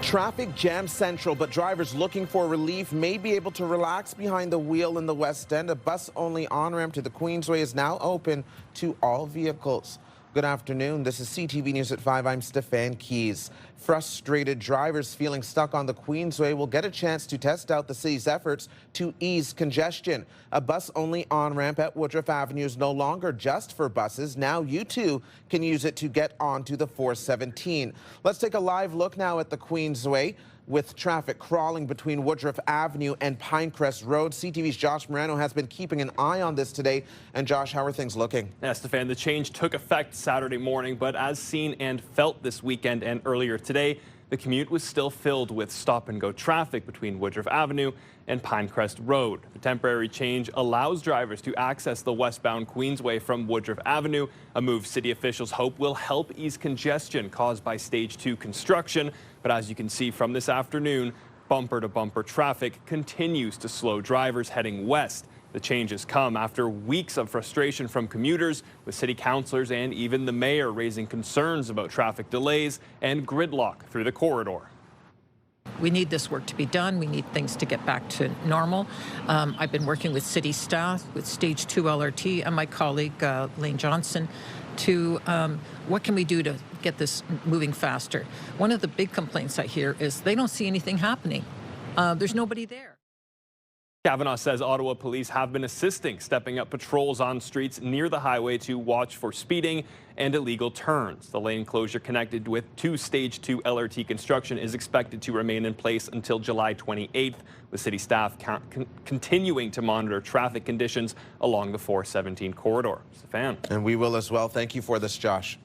Traffic jam central, but drivers looking for relief may be able to relax behind the wheel in the West End. A bus-only on-ramp to the Queensway is now open to all vehicles. Good afternoon. This is CTV News at 5. I'm Stefan. Frustrated drivers feeling stuck on the Queensway will get a chance to test out the city's efforts to ease congestion. A bus-only on-ramp at Woodroffe Avenue is no longer just for buses. Now you too can use it to get onto the 417. Let's take a live look now at the Queensway. With traffic crawling between Woodroffe Avenue and Pinecrest Road, CTV's Josh Morano has been keeping an eye on this today. And Josh, how are things looking? Yeah, Stefan, the change took effect Saturday morning, but as seen and felt this weekend and earlier today, the commute was still filled with stop-and-go traffic between Woodroffe Avenue and Pinecrest Road. The temporary change allows drivers to access the westbound Queensway from Woodroffe Avenue, a move city officials hope will help ease congestion caused by Stage 2 construction. But as you can see from this afternoon, bumper-to-bumper traffic continues to slow drivers heading west. The changes come after weeks of frustration from commuters, with city councillors and even the mayor raising concerns about traffic delays and gridlock through the corridor. We need this work to be done. We need things to get back to normal. I've been working with city staff, with Stage 2 LRT, and my colleague, Lane Johnson, to what can we do to get this moving faster. One of the big complaints I hear is they don't see anything happening. There's nobody there. Kavanaugh says Ottawa police have been assisting, stepping up patrols on streets near the highway to watch for speeding and illegal turns. The lane closure connected with Stage 2 LRT construction is expected to remain in place until July 28th, with city staff continuing to monitor traffic conditions along the 417 corridor. Stefan. And we will as well. Thank you for this, Josh.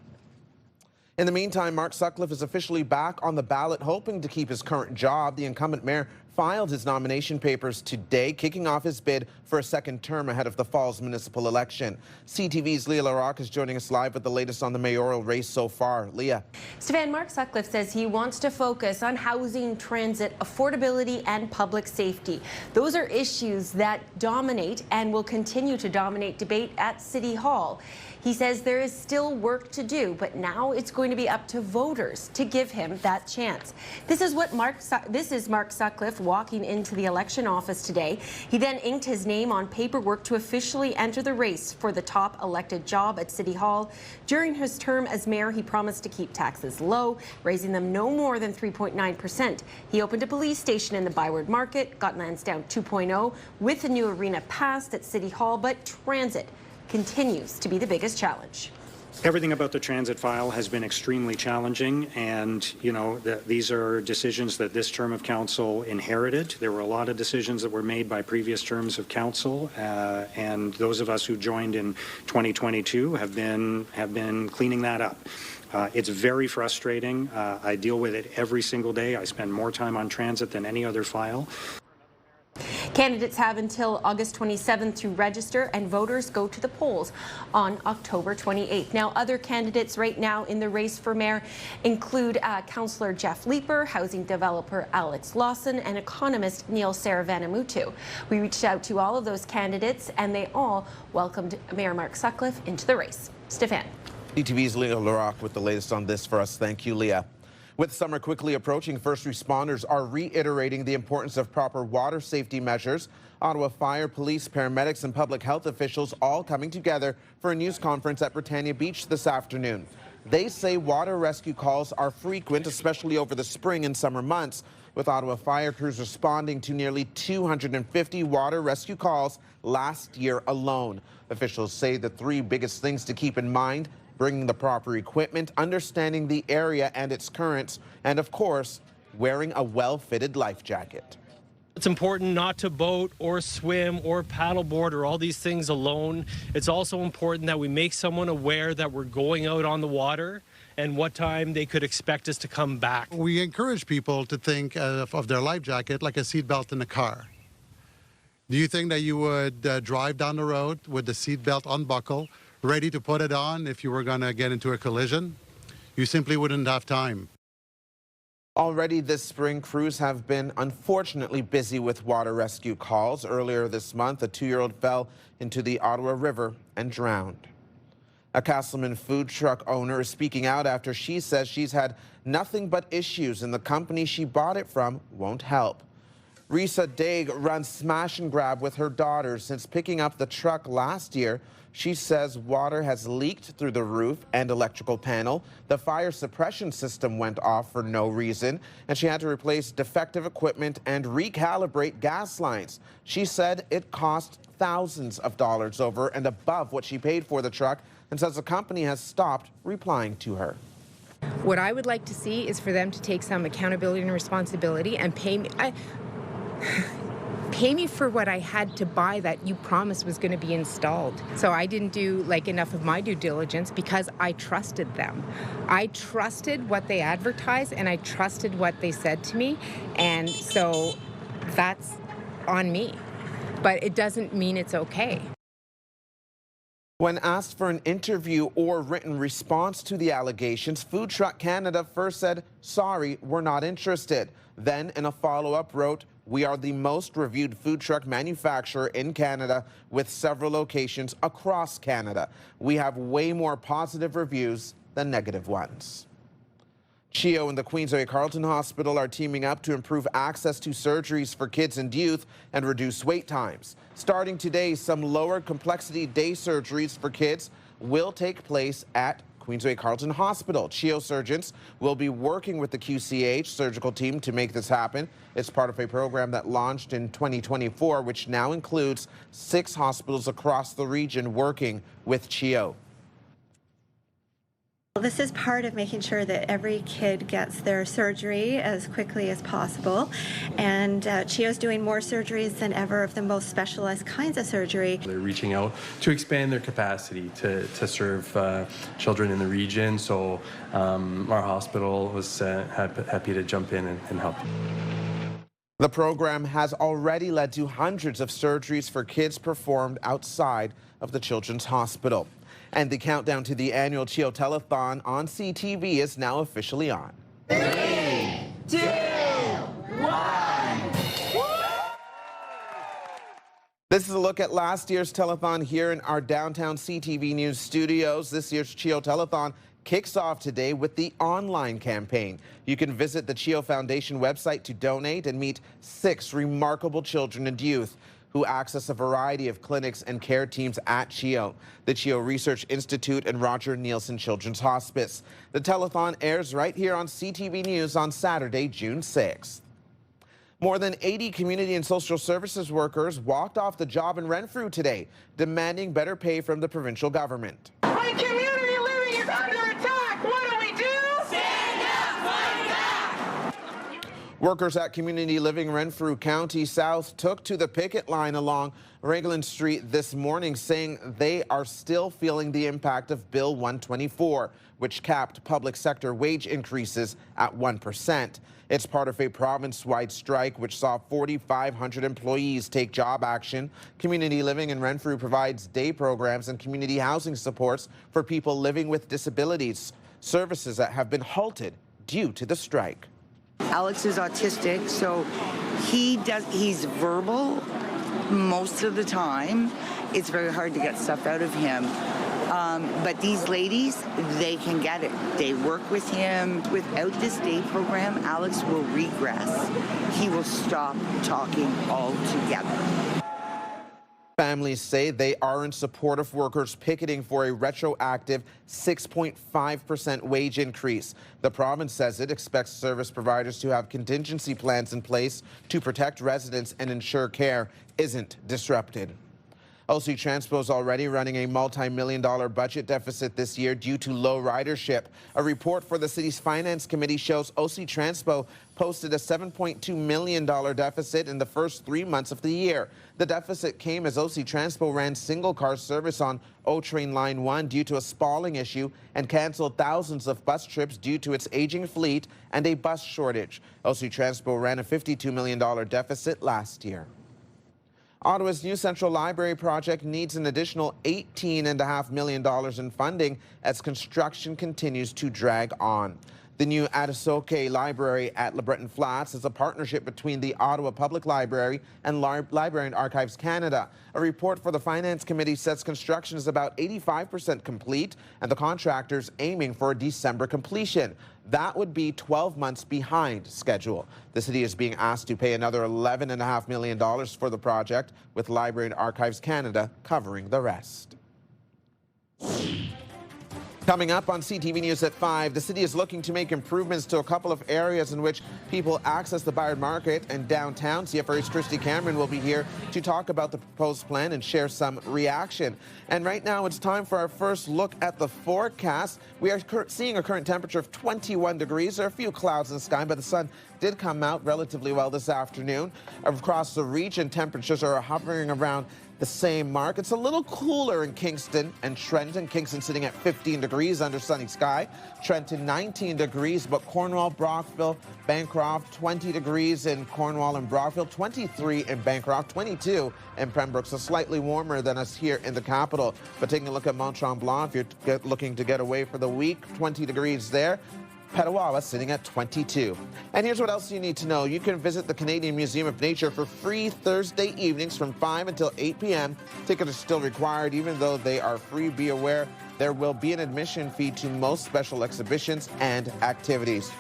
In the meantime, Mark Sutcliffe is officially back on the ballot, hoping to keep his current job. The incumbent mayor filed his nomination papers today, kicking off his bid for a second term ahead of the fall's municipal election. CTV's Leah LaRocque is joining us live with the latest on the mayoral race so far. Leah. Stefan, Mark Sutcliffe says he wants to focus on housing, transit, affordability, and public safety. Those are issues that dominate and will continue to dominate debate at City Hall. He says there is still work to do, but now it's going to be up to voters to give him that chance. This is Mark Sutcliffe walking into the election office today. He then inked his name on paperwork to officially enter the race for the top elected job at City Hall. During his term as mayor, he promised to keep taxes low, raising them no more than 3.9%. He opened a police station in the Byward Market, got Lansdowne 2.0 with the new arena passed at City Hall, but transit continues to be the biggest challenge. Everything about the transit file has been extremely challenging, and these are decisions that this term of council inherited. There were a lot of decisions that were made by previous terms of council, and those of us who joined in 2022 have been cleaning that up. It's very frustrating. I deal with it every single day. I spend more time on transit than any other file. Candidates have until August 27th to register, and voters go to the polls on October 28th. Now, other candidates right now in the race for mayor include Councillor Jeff Leeper, housing developer Alex Lawson, and economist Neil Saravanamuttu. We reached out to all of those candidates, and they all welcomed Mayor Mark Sutcliffe into the race. Stefan. CTV's Leah LaRocque with the latest on this for us. Thank you, Leah. With summer quickly approaching, first responders are reiterating the importance of proper water safety measures. Ottawa Fire, police, paramedics, and public health officials all coming together for a news conference at Britannia Beach this afternoon. They say water rescue calls are frequent, especially over the spring and summer months, with Ottawa Fire crews responding to nearly 250 water rescue calls last year alone. Officials say the three biggest things to keep in mind: bringing the proper equipment, understanding the area and its currents, and of course, wearing a well-fitted life jacket. It's important not to boat or swim or paddleboard or all these things alone. It's also important that we make someone aware that we're going out on the water and what time they could expect us to come back. We encourage people to think of their life jacket like a seatbelt in a car. Do you think that you would drive down the road with the seatbelt unbuckled, ready to put it on if you were going to get into a collision? You simply wouldn't have time. Already this spring, crews have been unfortunately busy with water rescue calls. Earlier this month, a 2-year-old fell into the Ottawa River and drowned. A Castleman food truck owner is speaking out after she says she's had nothing but issues and the company she bought it from won't help. Risa Daig runs smash and grab with her daughter since picking up the truck last year. She says water has leaked through the roof and electrical panel. The fire suppression system went off for no reason, and she had to replace defective equipment and recalibrate gas lines. She said it cost thousands of dollars over and above what she paid for the truck, and says the company has stopped replying to her. What I would like to see is for them to take some accountability and responsibility and pay me. Pay me for what I had to buy that you promised was going to be installed. So I didn't do enough of my due diligence because I trusted them. I trusted what they advertised and I trusted what they said to me, and so that's on me. But it doesn't mean it's okay. When asked for an interview or written response to the allegations, Food Truck Canada first said, "Sorry, we're not interested." Then in a follow-up wrote, "We are the most reviewed food truck manufacturer in Canada with several locations across Canada. We have way more positive reviews than negative ones." CHEO and the Queensway Carleton Hospital are teaming up to improve access to surgeries for kids and youth and reduce wait times. Starting today, some lower complexity day surgeries for kids will take place at Queensway Carleton Hospital. CHEO surgeons will be working with the QCH surgical team to make this happen. It's part of a program that launched in 2024, which now includes 6 hospitals across the region working with CHEO. This is part of making sure that every kid gets their surgery as quickly as possible, and CHEO's doing more surgeries than ever of the most specialized kinds of surgery. They're reaching out to expand their capacity to serve children in the region, so our hospital was happy to jump in and help. The program has already led to hundreds of surgeries for kids performed outside of the Children's Hospital. And the countdown to the annual CHEO Telethon on CTV is now officially on. 3, 2, 1. This is a look at last year's telethon here in our downtown CTV News studios. This year's CHEO Telethon kicks off today with the online campaign. You can visit the CHEO Foundation website to donate and meet 6 remarkable children and youth who access a variety of clinics and care teams at CHEO, the CHEO Research Institute and Roger Nielsen Children's Hospice. The telethon airs right here on CTV News on Saturday, June 6th. More than 80 community and social services workers walked off the job in Renfrew today, demanding better pay from the provincial government. My community living is under attack. What do we do? Stand up, fight back. Workers at Community Living Renfrew County South took to the picket line along Raglan Street this morning, saying they are still feeling the impact of Bill 124, which capped public sector wage increases at 1%. It's part of a province-wide strike which saw 4,500 employees take job action. Community Living in Renfrew provides day programs and community housing supports for people living with disabilities, services that have been halted due to the strike. Alex is autistic, so he's verbal most of the time. It's very hard to get stuff out of him. But these ladies, they can get it. They work with him. Without this day program, Alex will regress. He will stop talking altogether. Families say they are in support of workers picketing for a retroactive 6.5% wage increase. The province says it expects service providers to have contingency plans in place to protect residents and ensure care isn't disrupted. OC Transpo is already running a multi-million-dollar budget deficit this year due to low ridership. A report for the city's finance committee shows OC Transpo posted a $7.2 million deficit in the first 3 months of the year. The deficit came as OC Transpo ran single-car service on O-Train Line 1 due to a spalling issue and canceled thousands of bus trips due to its aging fleet and a bus shortage. OC Transpo ran a $52 million deficit last year. Ottawa's new Central Library project needs an additional $18.5 million in funding as construction continues to drag on. The new Adasoke Library at LeBreton Flats is a partnership between the Ottawa Public Library and Library and Archives Canada. A report for the Finance Committee says construction is about 85% complete and the contractor's aiming for a December completion. That would be 12 months behind schedule. The city is being asked to pay another $11.5 million for the project, with Library and Archives Canada covering the rest. Coming up on CTV News at 5, the city is looking to make improvements to a couple of areas in which people access the Bayard Market and downtown. CFRA's Christy Cameron will be here to talk about the proposed plan and share some reaction. And right now it's time for our first look at the forecast. We are seeing a current temperature of 21 degrees. There are a few clouds in the sky, but the sun did come out relatively well this afternoon. Across the region, temperatures are hovering around the same mark. It's a little cooler in Kingston and Trenton. Kingston sitting at 15 degrees under sunny sky. Trenton 19 degrees, but Cornwall, Brockville, Bancroft 20 degrees in Cornwall and Brockville, 23 in Bancroft, 22 in Pembroke, so slightly warmer than us here in the capital. But taking a look at Mont Tremblant, if you're looking to get away for the week, 20 degrees there. Petawawa sitting at 22. And here's what else you need to know. You can visit the Canadian Museum of Nature for free Thursday evenings from 5 until 8 p.m. Tickets are still required, even though they are free. Be aware there will be an admission fee to most special exhibitions and activities.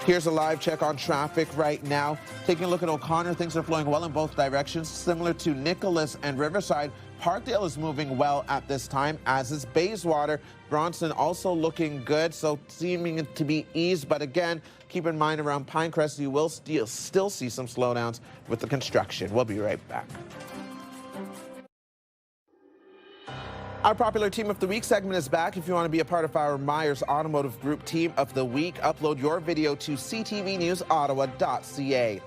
Here's a live check on traffic right now. Taking a look at O'Connor, things are flowing well in both directions, similar to Nicholas and Riverside. Parkdale is moving well at this time, as is Bayswater. Bronson also looking good, so seeming to be eased. But again, keep in mind around Pinecrest, you will still see some slowdowns with the construction. We'll be right back. Our popular Team of the Week segment is back. If you want to be a part of our Myers Automotive Group Team of the Week, upload your video to ctvnewsottawa.ca.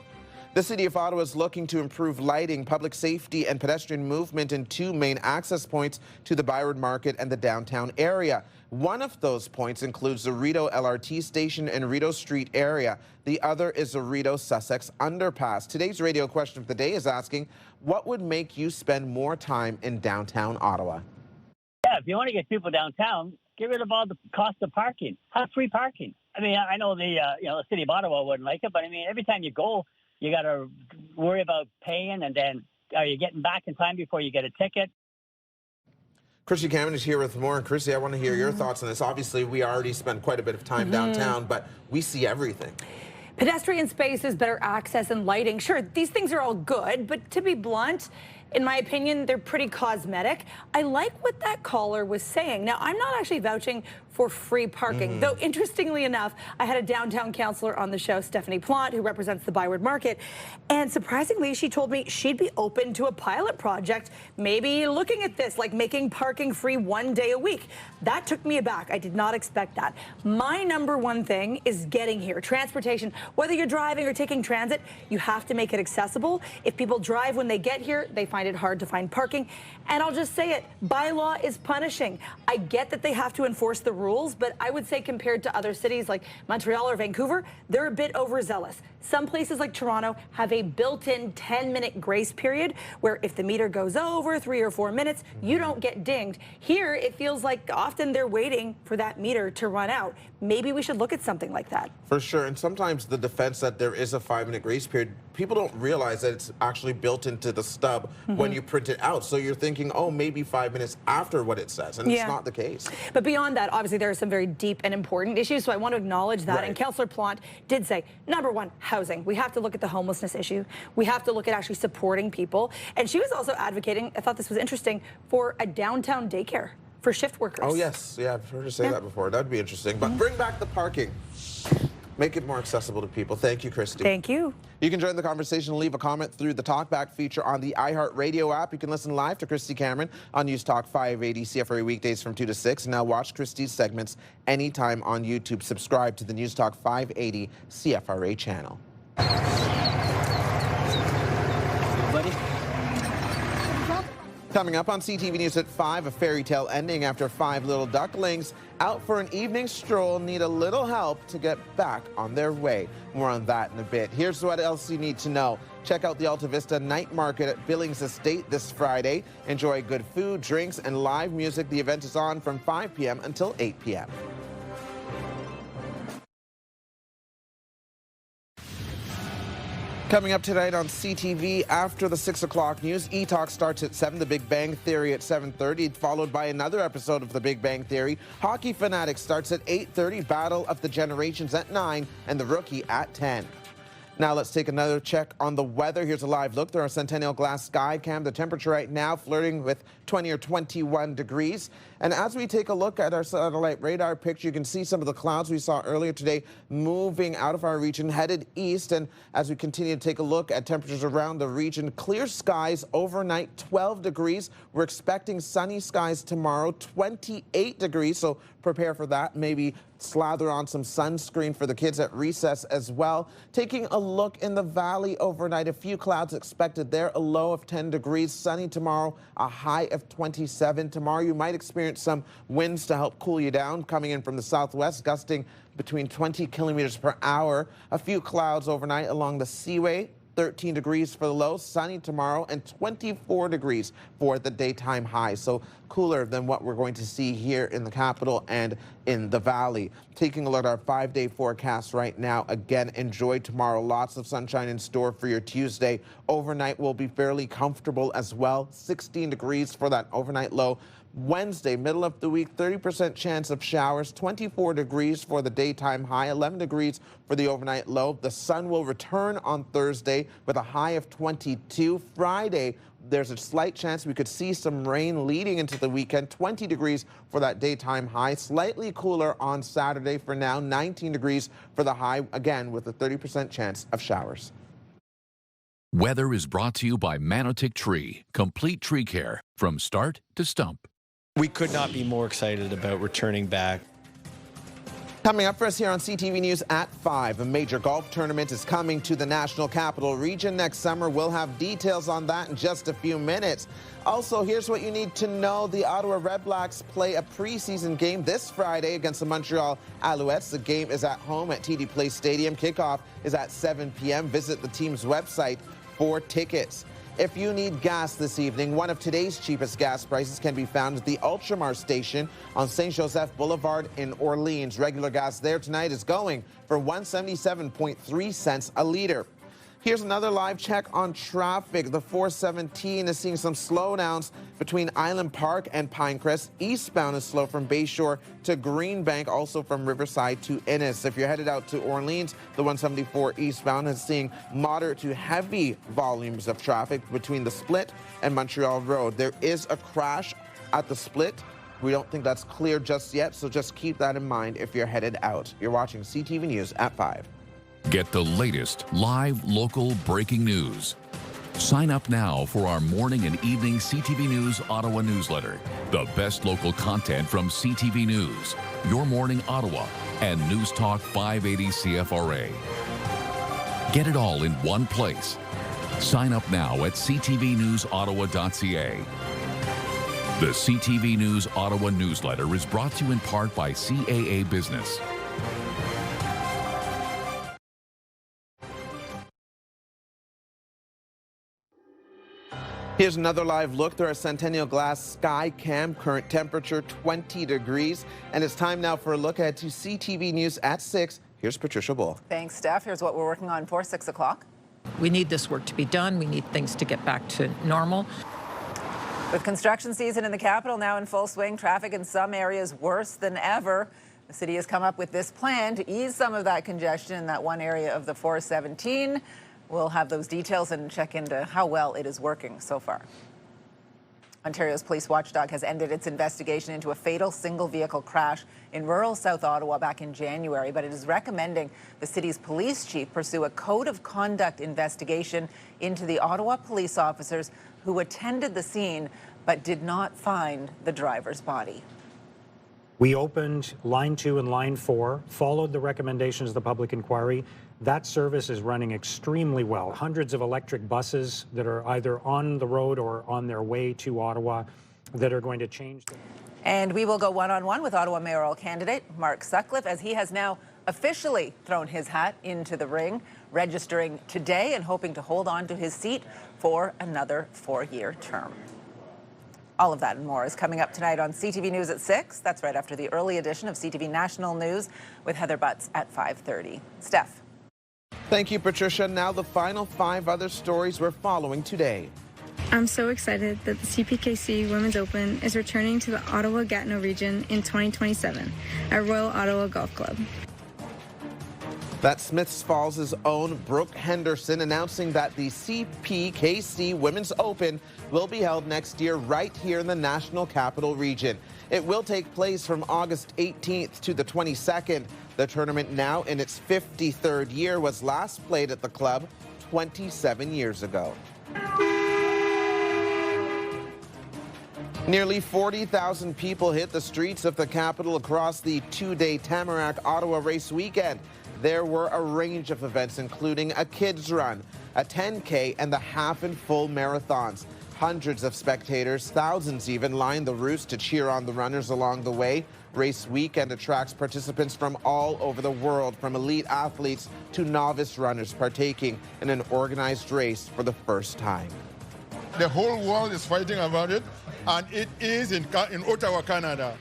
The City of Ottawa is looking to improve lighting, public safety, and pedestrian movement in two main access points to the Bayard Market and the downtown area. One of those points includes the Rideau LRT station and Rideau Street area. The other is the Rideau Sussex underpass. Today's radio question of the day is asking, what would make you spend more time in downtown Ottawa? Yeah, if you want to get people downtown, get rid of all the cost of parking. Have free parking. I mean, I know the City of Ottawa wouldn't like it, but I mean, every time you go, you got to worry about paying, and then are you getting back in time before you get a ticket? Christy Cameron is here with more. And Christy, I want to hear your thoughts on this. Obviously, we already spend quite a bit of time downtown, but we see everything. Pedestrian spaces, better access, and lighting. Sure, these things are all good, but to be blunt, in my opinion, they're pretty cosmetic. I like what that caller was saying. Now, I'm not actually vouching for free parking, though interestingly enough, I had a downtown councillor on the show, Stephanie Plante, who represents the Bayard Market, and surprisingly, she told me she'd be open to a pilot project, maybe looking at this, like making parking free 1 day a week. That took me aback. I did not expect that. My number one thing is getting here. Transportation, whether you're driving or taking transit, you have to make it accessible. If people drive when they get here, they find it hard to find parking. And I'll just say it, bylaw is punishing. I get that they have to enforce the rules, but I would say compared to other cities like Montreal or Vancouver, they're a bit overzealous. Some places like Toronto have a built-in 10-minute grace period where if the meter goes over 3 or 4 minutes, you don't get dinged. Here, it feels like often they're waiting for that meter to run out. Maybe we should look at something like that. For sure, and sometimes the defense that there is a 5-minute grace period, people don't realize that it's actually built into the stub when you print it out. So you're thinking, oh, maybe 5 minutes after what it says, and it's not the case. But beyond that, obviously there are some very deep and important issues, so I want to acknowledge that. And Councillor Plante did say, number one, housing. We have to look at the homelessness issue. We have to look at actually supporting people. And she was also advocating, I thought this was interesting, for a downtown daycare for shift workers. Oh, yes. Yeah, I've heard her say that before. That'd be interesting. But bring back the parking. Make it more accessible to people. Thank you, Christy. Thank you. You can join the conversation and leave a comment through the Talkback feature on the iHeartRadio app. You can listen live to Christy Cameron on News Talk 580 CFRA weekdays from 2 to 6. Now watch Christy's segments anytime on YouTube. Subscribe to the News Talk 580 CFRA channel. Buddy. Coming up on CTV News at 5, a fairy tale ending after 5 little ducklings out for an evening stroll need a little help to get back on their way. More on that in a bit. Here's what else you need to know. Check out the Alta Vista Night Market at Billings Estate this Friday. Enjoy good food, drinks, and live music. The event is on from 5 p.m. until 8 p.m. Coming up tonight on CTV after the 6 o'clock news, E-Talk starts at 7, The Big Bang Theory at 7:30, followed by another episode of The Big Bang Theory. Hockey Fanatics starts at 8:30, Battle of the Generations at 9, and The Rookie at 10. Now let's take another check on the weather. Here's a live look through our Centennial Glass Sky Cam. The temperature right now flirting with 20 or 21 degrees. And as we take a look at our satellite radar picture, you can see some of the clouds we saw earlier today moving out of our region, headed east. And as we continue to take a look at temperatures around the region, clear skies overnight, 12 degrees. We're expecting sunny skies tomorrow, 28 degrees. So prepare for that. Maybe slather on some sunscreen for the kids at recess as well. Taking a look in the valley overnight, a few clouds expected there, a low of 10 degrees. Sunny tomorrow, a high of 27. Tomorrow you might experience some winds to help cool you down coming in from the southwest, gusting between 20 kilometers per hour. A few clouds overnight along the Seaway. 13 degrees for the low, sunny tomorrow, and 24 degrees for the daytime high. So cooler than what we're going to see here in the capital and in the valley. Taking a look at our 5-day forecast right now. Again, enjoy tomorrow. Lots of sunshine in store for your Tuesday. Overnight will be fairly comfortable as well. 16 degrees for that overnight low. Wednesday, middle of the week, 30% chance of showers, 24 degrees for the daytime high, 11 degrees for the overnight low. The sun will return on Thursday with a high of 22. Friday, there's a slight chance we could see some rain leading into the weekend, 20 degrees for that daytime high. Slightly cooler on Saturday for now, 19 degrees for the high, again with a 30% chance of showers. Weather is brought to you by Manotick Tree, complete tree care from start to stump. We could not be more excited about returning back. Coming up for us here on CTV News at 5, a major golf tournament is coming to the National Capital Region next summer. We'll have details on that in just a few minutes. Also, here's what you need to know. The Ottawa Red Blacks play a preseason game this Friday against the Montreal Alouettes. The game is at home at TD Place Stadium. Kickoff is at 7 p.m. Visit the team's website for tickets. If you need gas this evening, one of today's cheapest gas prices can be found at the Ultramar station on St. Joseph Boulevard in Orleans. Regular gas there tonight is going for 177.3 cents a liter. Here's another live check on traffic. The 417 is seeing some slowdowns between Island Park and Pinecrest. Eastbound is slow from Bayshore to Greenbank, also from Riverside to Innis. If you're headed out to Orleans, the 174 eastbound is seeing moderate to heavy volumes of traffic between the Split and Montreal Road. There is a crash at the Split. We don't think that's clear just yet, so just keep that in mind if you're headed out. You're watching CTV News at 5. Get the latest live local breaking news. Sign up now for our morning and evening CTV News Ottawa newsletter. The best local content from CTV News, Your Morning Ottawa, and News Talk 580 CFRA. Get it all in one place. Sign up now at ctvnewsottawa.ca. The CTV News Ottawa newsletter is brought to you in part by CAA Business. Here's another live look through our Centennial Glass Sky Cam. Current temperature 20 degrees. And it's time now for a look ahead to CTV News at 6. Here's Patricia Bull. Thanks, Steph. Here's what we're working on for 6 o'clock. We need this work to be done. We need things to get back to normal. With construction season in the capital now in full swing, traffic in some areas worse than ever. The city has come up with this plan to ease some of that congestion in that one area of the 417. We'll have those details and check into how well it is working so far. Ontario's police watchdog has ended its investigation into a fatal single-vehicle crash in rural South Ottawa back in January, but it is recommending the city's police chief pursue a code of conduct investigation into the Ottawa police officers who attended the scene but did not find the driver's body. We opened line 2 and line 4, followed the recommendations of the public inquiry. That service is running extremely well. Hundreds of electric buses that are either on the road or on their way to Ottawa that are going to change. And we will go one-on-one with Ottawa mayoral candidate Mark Sutcliffe, as he has now officially thrown his hat into the ring, registering today and hoping to hold on to his seat for another 4-year term. All of that and more is coming up tonight on CTV News at 6. That's right after the early edition of CTV National News with Heather Butts at 5:30. Steph. Thank you, Patricia. Now the final 5 other stories we're following today. I'm so excited that the CPKC Women's Open is returning to the Ottawa-Gatineau region in 2027 at Royal Ottawa Golf Club. That's Smiths Falls' own Brooke Henderson announcing that the CPKC Women's Open will be held next year right here in the National Capital Region. It will take place from August 18th to the 22nd. The tournament, now in its 53rd year, was last played at the club 27 years ago. Nearly 40,000 people hit the streets of the capital across the 2-day Tamarack Ottawa race weekend. There were a range of events, including a kids run, a 10K, and the half and full marathons. Hundreds of spectators, thousands even, lined the routes to cheer on the runners along the way. Race weekend attracts participants from all over the world, from elite athletes to novice runners partaking in an organized race for the first time. The whole world is fighting about it, and it is in Ottawa, Canada.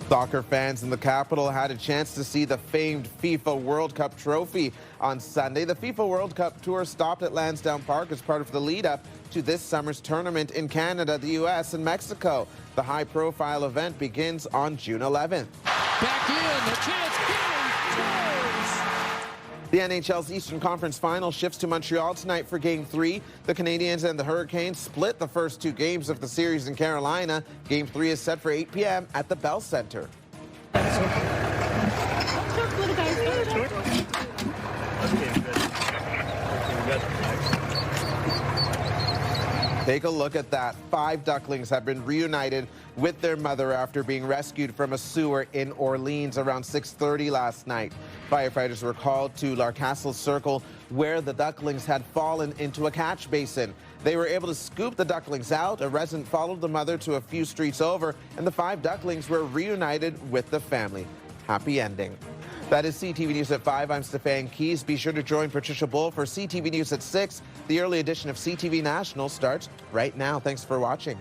Soccer fans in the capital had a chance to see the famed FIFA World Cup trophy on Sunday. The FIFA World Cup tour stopped at Lansdowne Park as part of the lead-up to this summer's tournament in Canada, the U.S., and Mexico. The high-profile event begins on June 11th. Back in, the chance, The NHL's Eastern Conference Final shifts to Montreal tonight for Game 3. The Canadiens and the Hurricanes split the first 2 games of the series in Carolina. Game 3 is set for 8 p.m. at the Bell Center. Take a look at that. 5 ducklings have been reunited with their mother after being rescued from a sewer in Orleans around 6:30 last night. Firefighters were called to Larcastle Circle, where the ducklings had fallen into a catch basin. They were able to scoop the ducklings out. A resident followed the mother to a few streets over, and the 5 ducklings were reunited with the family. Happy ending. That is CTV News at 5. I'm Stefan Keys. Be sure to join Patricia Bull for CTV News at 6. The early edition of CTV National starts right now. Thanks for watching.